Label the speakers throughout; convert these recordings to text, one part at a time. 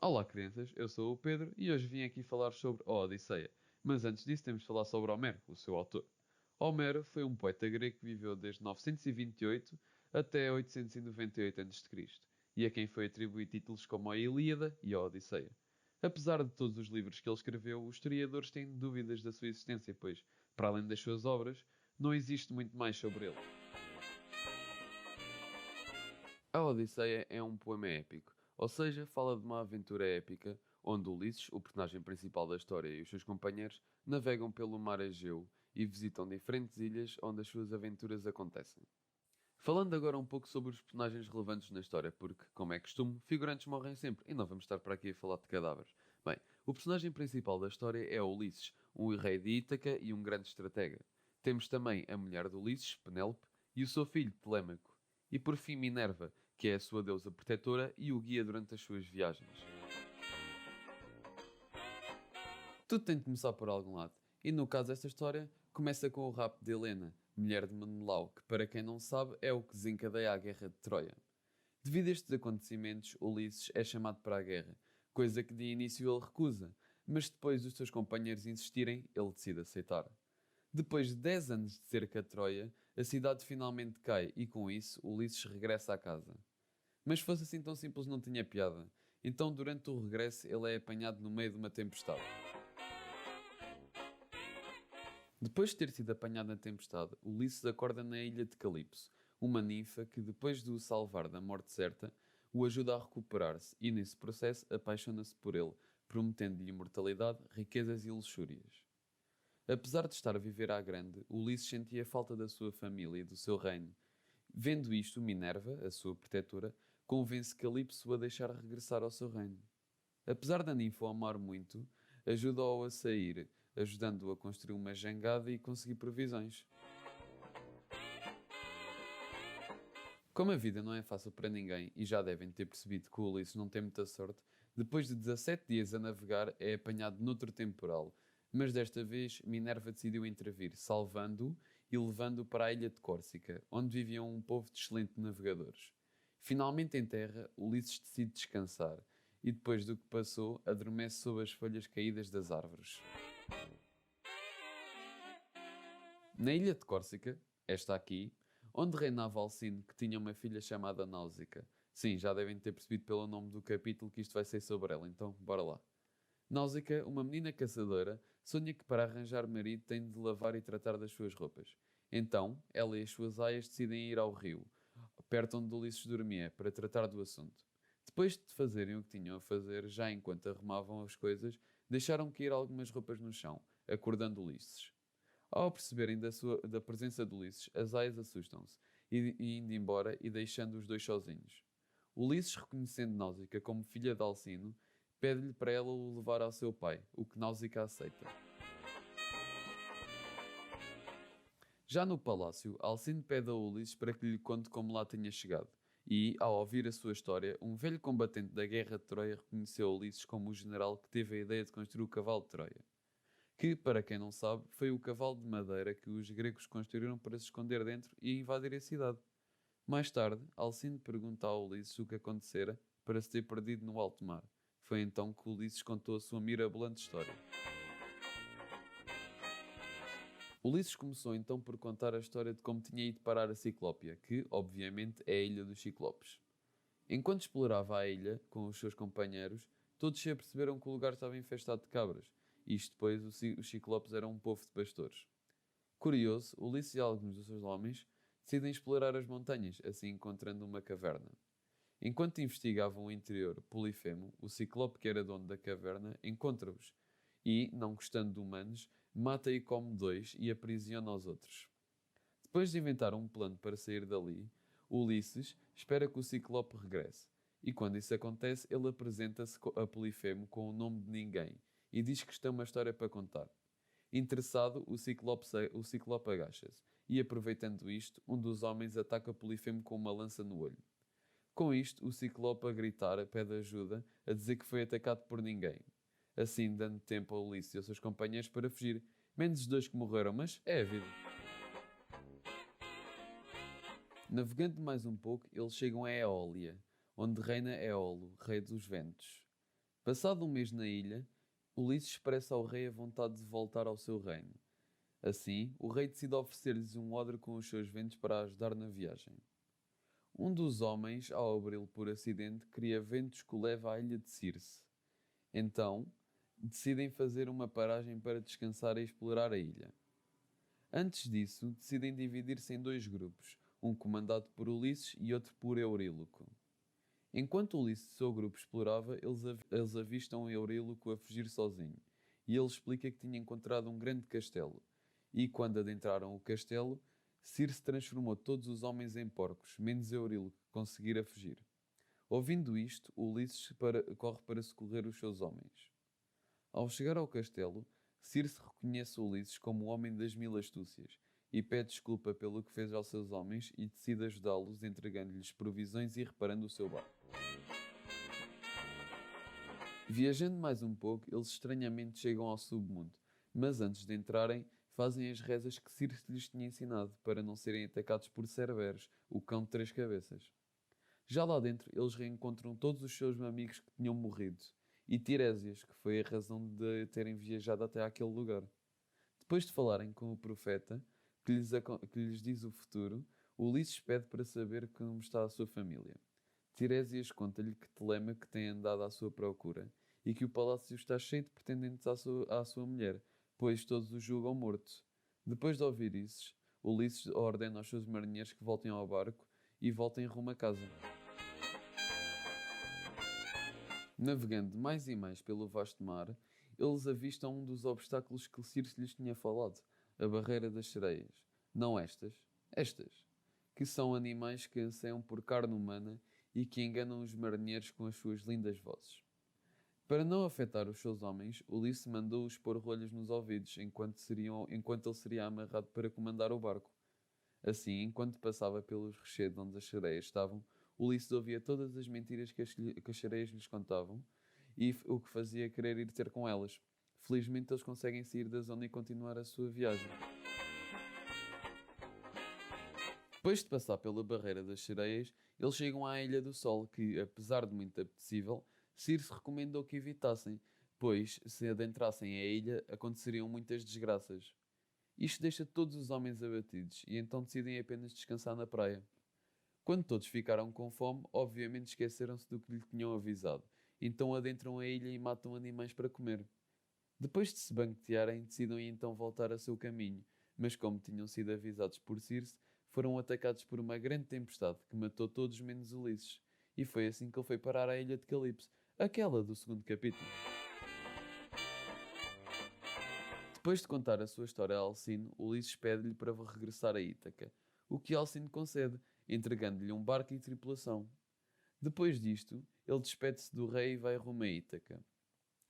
Speaker 1: Olá crianças, eu sou o Pedro e hoje vim aqui falar sobre a Odisseia. Mas antes disso temos de falar sobre Homero, o seu autor. Homero foi um poeta grego que viveu desde 928 até 898 a.C. e a quem foi atribuído títulos como a Ilíada e a Odisseia. Apesar de todos os livros que ele escreveu, os historiadores têm dúvidas da sua existência, pois, para além das suas obras, não existe muito mais sobre ele. A Odisseia é um poema épico, ou seja, fala de uma aventura épica onde Ulisses, o personagem principal da história, e os seus companheiros navegam pelo mar Egeu e visitam diferentes ilhas onde as suas aventuras acontecem. Falando agora um pouco sobre os personagens relevantes na história, porque, como é costume, figurantes morrem sempre e não vamos estar para aqui a falar de cadáveres. Bem, o personagem principal da história é Ulisses, um rei de Ítaca e um grande estratega. Temos também a mulher de Ulisses, Penélope, e o seu filho, Telêmaco. E por fim Minerva, que é a sua deusa protetora e o guia durante as suas viagens. Tudo tem de começar por algum lado. E no caso desta história, começa com o rapto de Helena, mulher de Menelau, que para quem não sabe é o que desencadeia a guerra de Troia. Devido a estes acontecimentos, Ulisses é chamado para a guerra, coisa que de início ele recusa, mas depois dos seus companheiros insistirem, ele decide aceitar. Depois de 10 anos de cerca de Troia, a cidade finalmente cai e com isso Ulisses regressa à casa. Mas se fosse assim tão simples não tinha piada. Então durante o regresso ele é apanhado no meio de uma tempestade. Depois de ter sido apanhado na tempestade, Ulisses acorda na ilha de Calipso, uma ninfa que depois de o salvar da morte certa, o ajuda a recuperar-se e nesse processo apaixona-se por ele, prometendo-lhe imortalidade, riquezas e luxúrias. Apesar de estar a viver à grande, Ulisses sentia falta da sua família e do seu reino. Vendo isto, Minerva, a sua protetora, convence Calipso a deixar regressar ao seu reino. Apesar da ninfa o amar muito, ajuda-o a sair, ajudando-o a construir uma jangada e conseguir provisões. Como a vida não é fácil para ninguém, e já devem ter percebido que o Ulisses não tem muita sorte, depois de 17 dias a navegar é apanhado noutro temporal, mas desta vez Minerva decidiu intervir, salvando-o e levando-o para a ilha de Córcega, onde viviam um povo de excelentes navegadores. Finalmente em terra, Ulisses decide descansar, e depois do que passou, adormece sob as folhas caídas das árvores. Na ilha de Córcega, esta aqui, onde reinava Alcino, que tinha uma filha chamada Náusica. Sim, já devem ter percebido pelo nome do capítulo que isto vai ser sobre ela, então bora lá. Náusica, uma menina caçadora, sonha que para arranjar marido tem de lavar e tratar das suas roupas. Então, ela e as suas aias decidem ir ao rio, perto onde Ulisses dormia, para tratar do assunto. Depois de fazerem o que tinham a fazer, já enquanto arrumavam as coisas, deixaram cair algumas roupas no chão, acordando Ulisses. Ao perceberem da presença de Ulisses, as aias assustam-se, e indo embora e deixando os dois sozinhos. Ulisses, reconhecendo Náusica como filha de Alcino, pede-lhe para ela o levar ao seu pai, o que Náusica aceita. Já no palácio, Alcino pede a Ulisses para que lhe conte como lá tinha chegado, e, ao ouvir a sua história, um velho combatente da guerra de Troia reconheceu Ulisses como o general que teve a ideia de construir o cavalo de Troia. Que, para quem não sabe, foi o cavalo de madeira que os gregos construíram para se esconder dentro e invadir a cidade. Mais tarde, Alcino pergunta a Ulisses o que acontecera para se ter perdido no alto mar. Foi então que Ulisses contou a sua mirabolante história. Ulisses começou então por contar a história de como tinha ido parar a Ciclópia, que, obviamente, é a Ilha dos Ciclopes. Enquanto explorava a ilha com os seus companheiros, todos se aperceberam que o lugar estava infestado de cabras. Isto depois, os Ciclopes eram um povo de pastores. Curioso, Ulisses e alguns dos seus homens decidem explorar as montanhas, assim encontrando uma caverna. Enquanto investigavam o interior, Polifemo, o ciclope que era dono da caverna, encontra-os e, não gostando de humanos, mata e come dois e aprisiona os outros. Depois de inventar um plano para sair dali, Ulisses espera que o ciclope regresse. E quando isso acontece, ele apresenta-se a Polifemo com o nome de ninguém e diz que está uma história para contar. Interessado, o ciclope agacha-se e, aproveitando isto, um dos homens ataca Polifemo com uma lança no olho. Com isto, o ciclope a gritar pede ajuda, a dizer que foi atacado por ninguém. Assim, dando tempo a Ulisses e aos seus companheiros para fugir, menos os dois que morreram, mas é a vida. Navegando mais um pouco, eles chegam a Eólia, onde reina Éolo, rei dos ventos. Passado um mês na ilha, Ulisses expressa ao rei a vontade de voltar ao seu reino. Assim, o rei decide oferecer-lhes um odre com os seus ventos para ajudar na viagem. Um dos homens, ao abri-lo por acidente, cria ventos que o leva à ilha de Circe. Então, decidem fazer uma paragem para descansar e explorar a ilha. Antes disso, decidem dividir-se em dois grupos, um comandado por Ulisses e outro por Euríloco. Enquanto Ulisses e seu grupo explorava, eles avistam Euríloco a fugir sozinho, e ele explica que tinha encontrado um grande castelo, e quando adentraram o castelo, Circe transformou todos os homens em porcos, menos Euríloco, que conseguira fugir. Ouvindo isto, Ulisses corre para socorrer os seus homens. Ao chegar ao castelo, Circe reconhece Ulisses como o homem das mil astúcias e pede desculpa pelo que fez aos seus homens e decide ajudá-los entregando-lhes provisões e reparando o seu barco. Viajando mais um pouco, eles estranhamente chegam ao submundo, mas antes de entrarem, fazem as rezas que Circe lhes tinha ensinado para não serem atacados por Cerberus, o cão de três cabeças. Já lá dentro, eles reencontram todos os seus amigos que tinham morrido e Tiresias, que foi a razão de terem viajado até àquele lugar. Depois de falarem com o profeta, que lhes diz o futuro, Ulisses pede para saber como está a sua família. Tiresias conta-lhe que Telêmaco tem andado à sua procura e que o palácio está cheio de pretendentes à sua mulher, pois todos o julgam morto. Depois de ouvir isso, Ulisses ordena aos seus marinheiros que voltem ao barco e voltem rumo a casa. Navegando mais e mais pelo vasto mar, eles avistam um dos obstáculos que Circe lhes tinha falado, a barreira das sereias. Não estas, que são animais que anseiam por carne humana e que enganam os marinheiros com as suas lindas vozes. Para não afetar os seus homens, Ulisses mandou-os pôr rolhas nos ouvidos enquanto ele seria amarrado para comandar o barco. Assim, enquanto passava pelos rochedos onde as sereias estavam, Ulisses ouvia todas as mentiras que as sereias lhes contavam e o que fazia querer ir ter com elas. Felizmente eles conseguem sair da zona e continuar a sua viagem. Depois de passar pela barreira das sereias, eles chegam à Ilha do Sol, que, apesar de muito apetecível, Circe recomendou que evitassem, pois, se adentrassem a ilha, aconteceriam muitas desgraças. Isto deixa todos os homens abatidos, e então decidem apenas descansar na praia. Quando todos ficaram com fome, obviamente esqueceram-se do que lhe tinham avisado, então adentram a ilha e matam animais para comer. Depois de se banquetearem, decidem então voltar a seu caminho, mas como tinham sido avisados por Circe, foram atacados por uma grande tempestade que matou todos menos Ulisses. E foi assim que ele foi parar à ilha de Calipso, aquela do segundo capítulo. Depois de contar a sua história a Alcino, Ulisses pede-lhe para regressar a Ítaca, o que Alcino concede, entregando-lhe um barco e tripulação. Depois disto, ele despede-se do rei e vai rumo a Ítaca.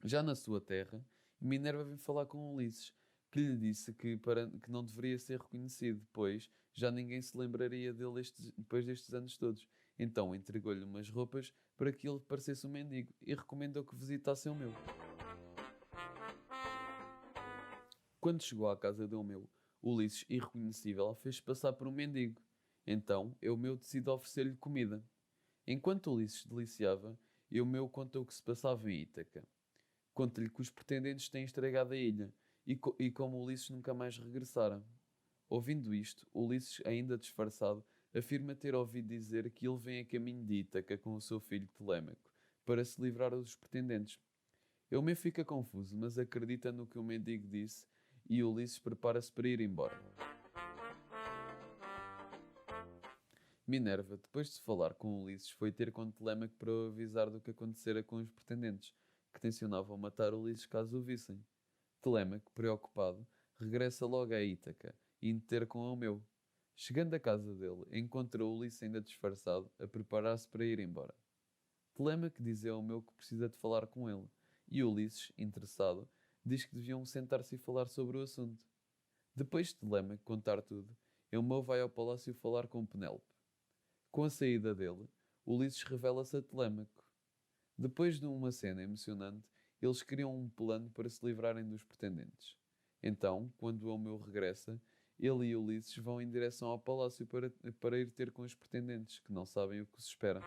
Speaker 1: Já na sua terra, Minerva vem falar com Ulisses, que lhe disse que não deveria ser reconhecido, pois já ninguém se lembraria dele depois destes anos todos. Então entregou-lhe umas roupas para que ele parecesse um mendigo e recomendou que visitasse Eumeu. Quando chegou à casa de Eumeu, Ulisses, irreconhecível, fez-se passar por um mendigo. Então Eumeu decide oferecer-lhe comida. Enquanto Ulisses deliciava, Eumeu conta o que se passava em Ítaca. Conta-lhe que os pretendentes têm estragado a ilha e como Ulisses nunca mais regressara. Ouvindo isto, Ulisses, ainda disfarçado, afirma ter ouvido dizer que ele vem a caminho de Ítaca com o seu filho Telêmaco, para se livrar dos pretendentes. Eumeu fica confuso, mas acredita no que o mendigo disse e Ulisses prepara-se para ir embora. Minerva, depois de se falar com Ulisses, foi ter com Telêmaco para o avisar do que acontecera com os pretendentes, que tencionavam matar Ulisses caso o vissem. Telêmaco, preocupado, regressa logo a Ítaca, indo ter com Eumeu. Chegando à casa dele, encontra Ulisses ainda disfarçado, a preparar-se para ir embora. Telêmaco diz a Eumeu que precisa de falar com ele, e Ulisses, interessado, diz que deviam sentar-se e falar sobre o assunto. Depois de Telêmaco contar tudo, Eumeu vai ao palácio falar com Penélope. Com a saída dele, Ulisses revela-se a Telêmaco. Depois de uma cena emocionante, eles criam um plano para se livrarem dos pretendentes. Então, quando Eumeu regressa, ele e Ulisses vão em direção ao palácio para ir ter com os pretendentes, que não sabem o que se espera.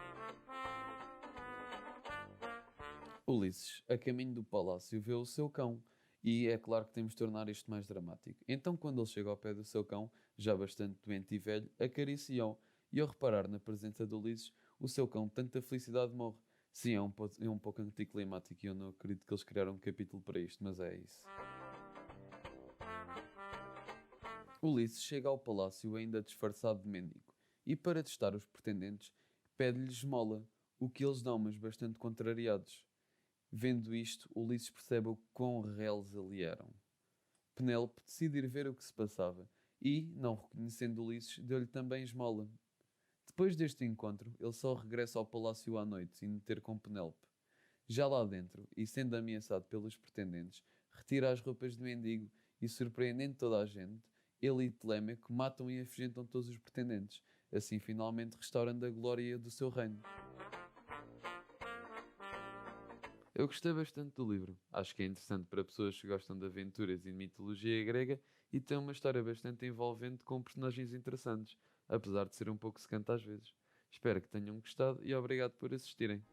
Speaker 1: Ulisses, a caminho do palácio, vê o seu cão. E é claro que temos de tornar isto mais dramático. Então, quando ele chega ao pé do seu cão, já bastante doente e velho, acaricia-o. E ao reparar na presença de Ulisses, o seu cão, tanta felicidade, morre. Sim, é um pouco anticlimático e eu não acredito que eles criaram um capítulo para isto, mas é isso. Ulisses chega ao palácio ainda disfarçado de mendigo e, para testar os pretendentes, pede-lhes esmola, o que eles dão, mas bastante contrariados. Vendo isto, Ulisses percebe o quão reles ali eram. Penélope decide ir ver o que se passava e, não reconhecendo Ulisses, deu-lhe também esmola. Depois deste encontro, ele só regressa ao palácio à noite, indo ter com Penélope. Já lá dentro, e sendo ameaçado pelos pretendentes, retira as roupas de mendigo e, surpreendendo toda a gente, ele e Telémaco matam e afugentam todos os pretendentes, assim finalmente restaurando a glória do seu reino. Eu gostei bastante do livro. Acho que é interessante para pessoas que gostam de aventuras e de mitologia grega e tem uma história bastante envolvente com personagens interessantes, apesar de ser um pouco secante às vezes. Espero que tenham gostado e obrigado por assistirem.